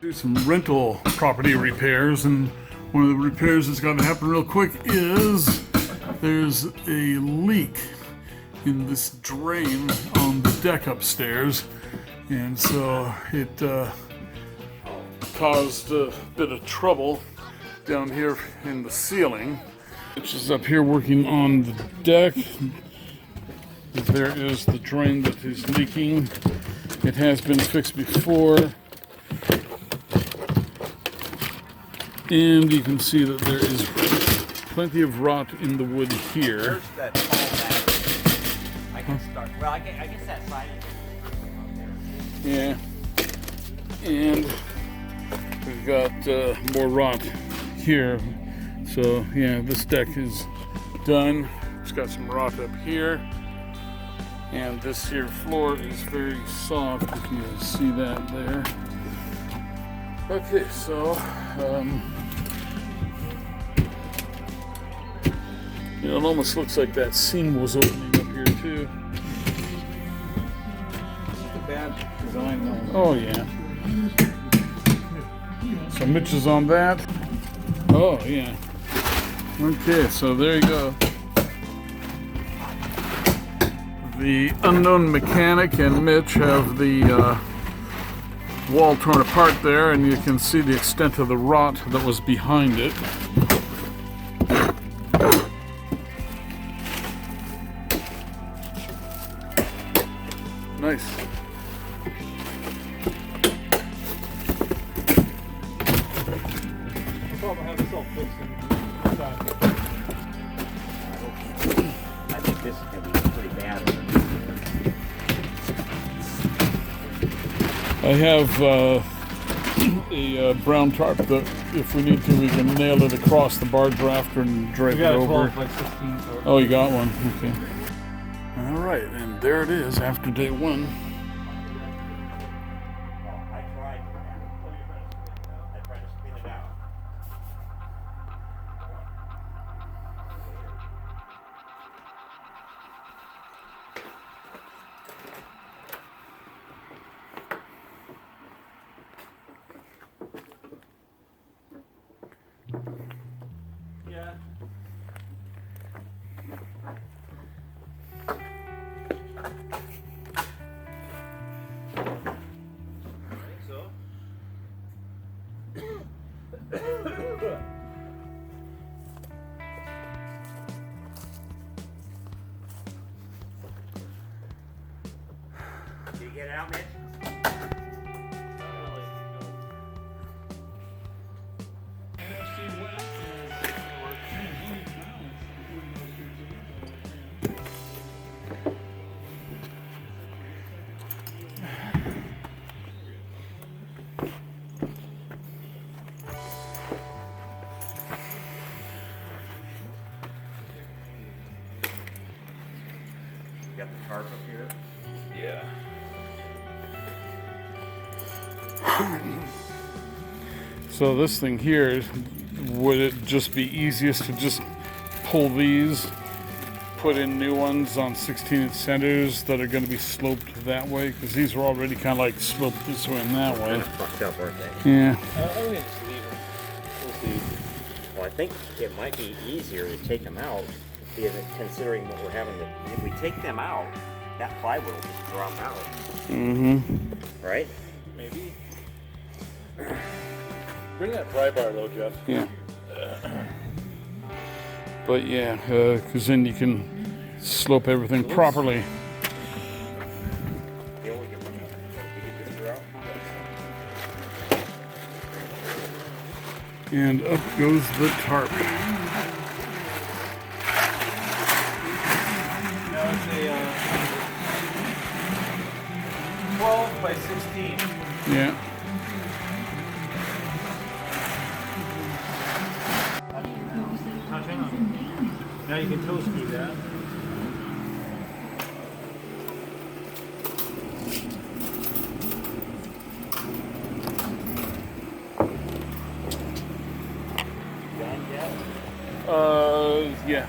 Do some rental property repairs, and one of the repairs that's got to happen real quick is there's a leak in this drain on the deck upstairs, and so it caused a bit of trouble down here in the ceiling, which is up here working on the deck. There is the drain that is leaking. It has been fixed before. And you can see that there is plenty of rot in the wood here. There's that tall back. I can start. Well, I guess that side is Yeah. And we've got more rot here. So, yeah, this deck is done. It's got some rot up here. And this here floor is very soft, if you see that there. Okay, so, it almost looks like that seam was opening up here too. a bad design though. Oh yeah. So Mitch is on that. Oh yeah. Okay, so there you go. The unknown mechanic and Mitch have the wall torn apart there, and you can see the extent of the rot that was behind it. Nice. I think this is going to be pretty bad. I have a brown tarp that, if we need to, we can nail it across the barge rafter and drape it over. 12 by 16. So Oh, you got one? Okay. All right, and there it is after day one. I tried. I tried to spin it out. yeah. So. Did you get it out, Mitch? You got the tarp up here? Yeah. So this thing here, would it just be easiest to just pull these, put in new ones on 16-inch centers that are going to be sloped that way? Because these are already kind of like sloped this way and that way. Fucked up, aren't they? Yeah. I think just leave them. We'll see. Well, I think it might be easier to take them out, considering what we're having to. If we take them out, that plywood will just drop out, Mm-hmm. right? Maybe. Bring that pry bar though, Jeff. Yeah. But yeah, because then you can slope everything properly. You know, we can get this screw out. And up goes the tarp. Now it's a 12 by 16. Yeah. Now you can toe screw that. Done yet? Yeah.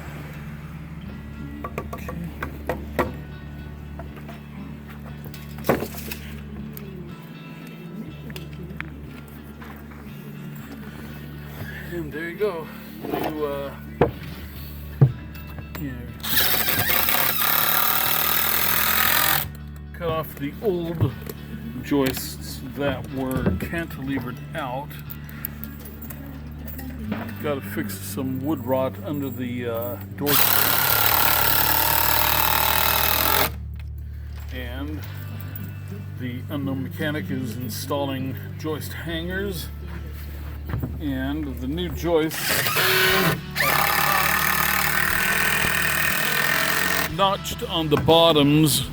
And there you go. Cut off the old joists that were cantilevered out. Got to fix some wood rot under the door. And the unknown mechanic is installing joist hangers, and the new joists are notched on the bottoms,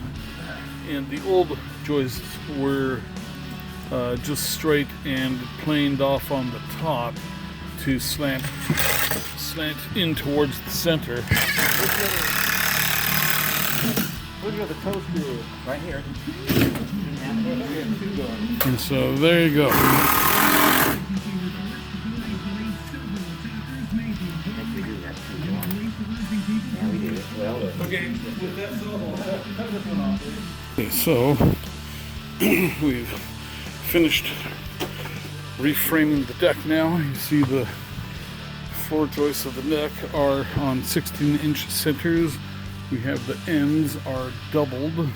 and the old joists were just straight and planed off on the top to slant in towards the center. Look at the toe screw right here. And so there you go. I think we do that too, John. Yeah, we do. Well, Okay, with that saw, cut this one off. Okay, so we've finished reframing the deck now. You see the floor joists of the deck are on 16-inch centers. We have the ends are doubled,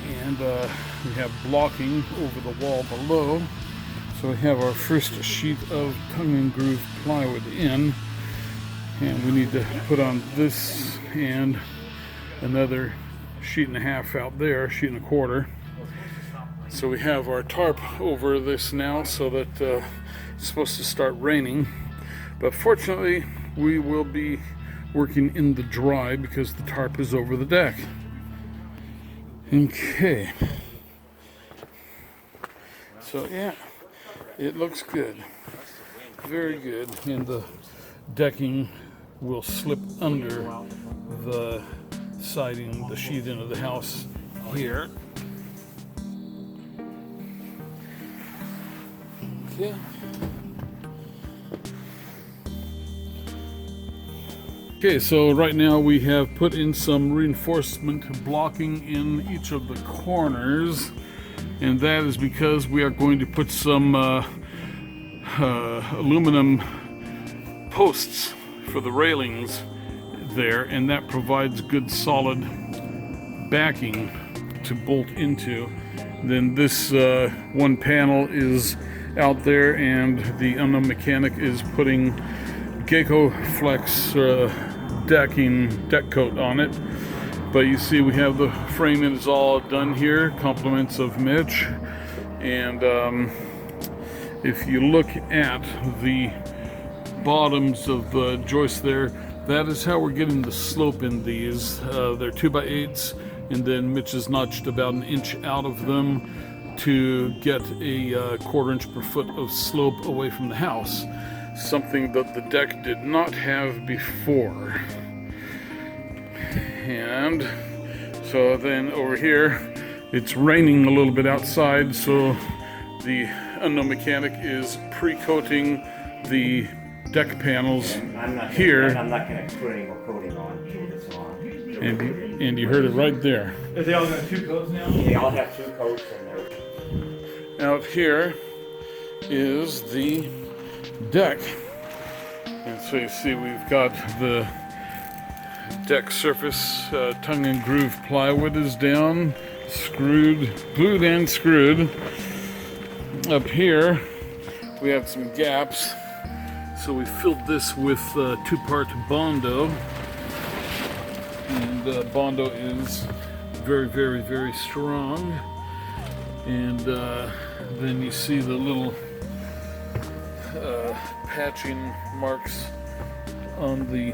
and we have blocking over the wall below. So we have our first sheet of tongue and groove plywood in, and we need to put on this and another sheet and a half out there, sheet and a quarter. So we have our tarp over this now, so that it's supposed to start raining. But fortunately, we will be working in the dry because the tarp is over the deck. Okay. So yeah, it looks good. Very good. And the decking will slip under the siding, the sheet into the house here. Okay. Okay, so right now we have put in some reinforcement blocking in each of the corners, and that is because we are going to put some aluminum posts for the railings there, and that provides good solid backing to bolt into. Then this one panel is out there, and the unknown mechanic is putting Geico Flex deck coat on it. But you see we have the frame is all done here, compliments of Mitch. And if you look at the bottoms of the joist there, that is how we're getting the slope in these. They're 2x8s, and then Mitch has notched about an inch out of them to get a 1/4 inch per foot of slope away from the house. Something that the deck did not have before. And so then over here, it's raining a little bit outside, so the unknown mechanic is pre-coating the deck panels here. I'm not going to put any more coating on until it's on. And you heard it right there. Are they all got 2 coats now? They all have 2 coats in there. Out here is the deck. And so you see we've got the deck surface, tongue and groove plywood is down, screwed, glued and screwed. Up here we have some gaps, so we filled this with 2-part Bondo, and Bondo is very, very, very strong. And then you see the little patching marks on the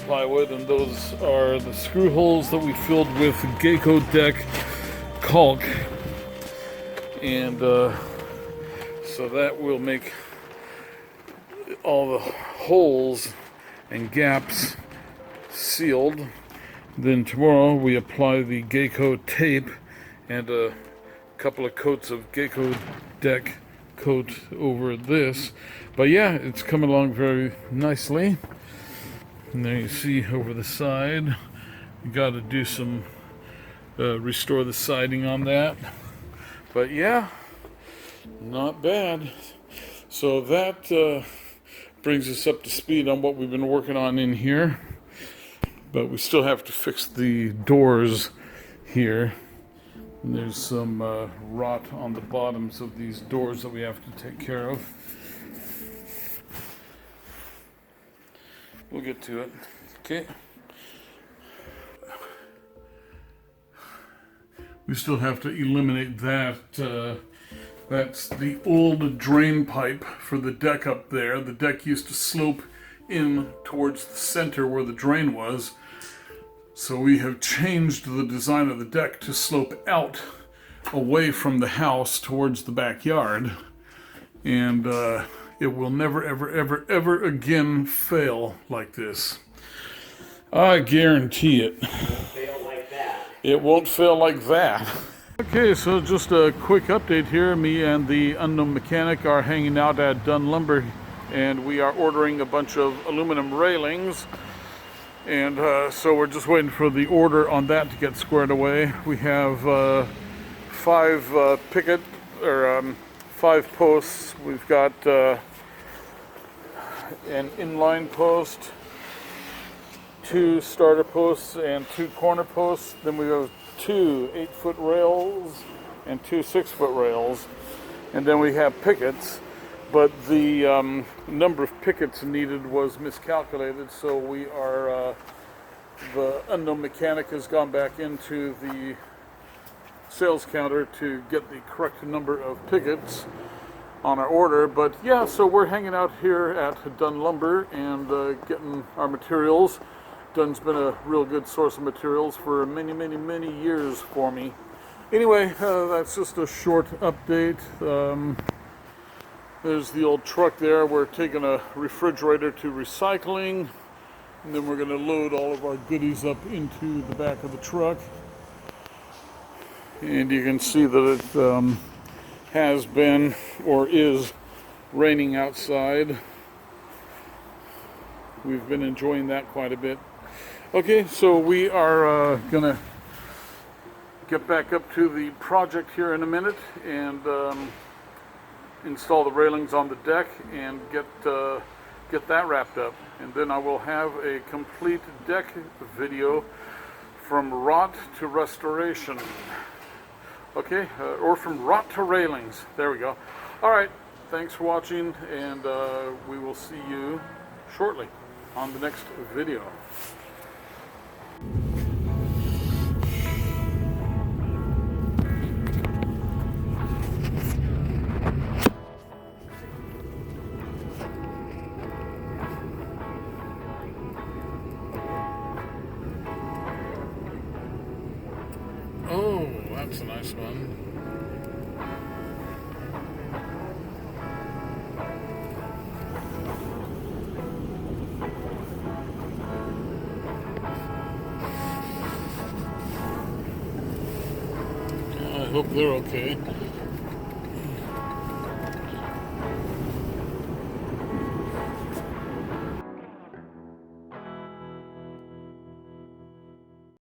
plywood, and those are the screw holes that we filled with Geico deck caulk. And so that will make all the holes and gaps sealed. Then tomorrow we apply the Geico tape and a couple of coats of Geico deck coat over this. But yeah, it's coming along very nicely. And there you see over the side, you got to do some restore the siding on that. But yeah, not bad. So that brings us up to speed on what we've been working on in here. But we still have to fix the doors here. And there's some rot on the bottoms of these doors that we have to take care of. We'll get to it. Okay. We still have to eliminate that. That's the old drain pipe for the deck up there. The deck used to slope in towards the center where the drain was. So we have changed the design of the deck to slope out away from the house towards the backyard. And it will never, ever, ever, ever again fail like this. I guarantee it. Fail like that. It won't fail like that. Okay, so just a quick update here. Me and the Unknown Mechanic are hanging out at Dunn Lumber, and we are ordering a bunch of aluminum railings. And so we're just waiting for the order on that to get squared away. We have 5 5 posts. We've got an inline post, 2 starter posts, and 2 corner posts. Then we have 2 8-foot rails and 2 6-foot rails. And then we have pickets. But the number of pickets needed was miscalculated, so we are, the Unknown Mechanic has gone back into the sales counter to get the correct number of pickets on our order. But yeah, so we're hanging out here at Dunn Lumber and getting our materials. Dunn's been a real good source of materials for many, many, many years for me. Anyway, that's just a short update. There's the old truck there. We're taking a refrigerator to recycling, and then we're going to load all of our goodies up into the back of the truck. And you can see that it has been or is raining outside. We've been enjoying that quite a bit. Okay, so we are going to get back up to the project here in a minute and install the railings on the deck and get that wrapped up, and then I will have a complete deck video from rot to restoration. Okay, or from rot to railings. There we go. All right, thanks for watching, and we will see you shortly on the next video. Oh, that's a nice one. I hope they're okay.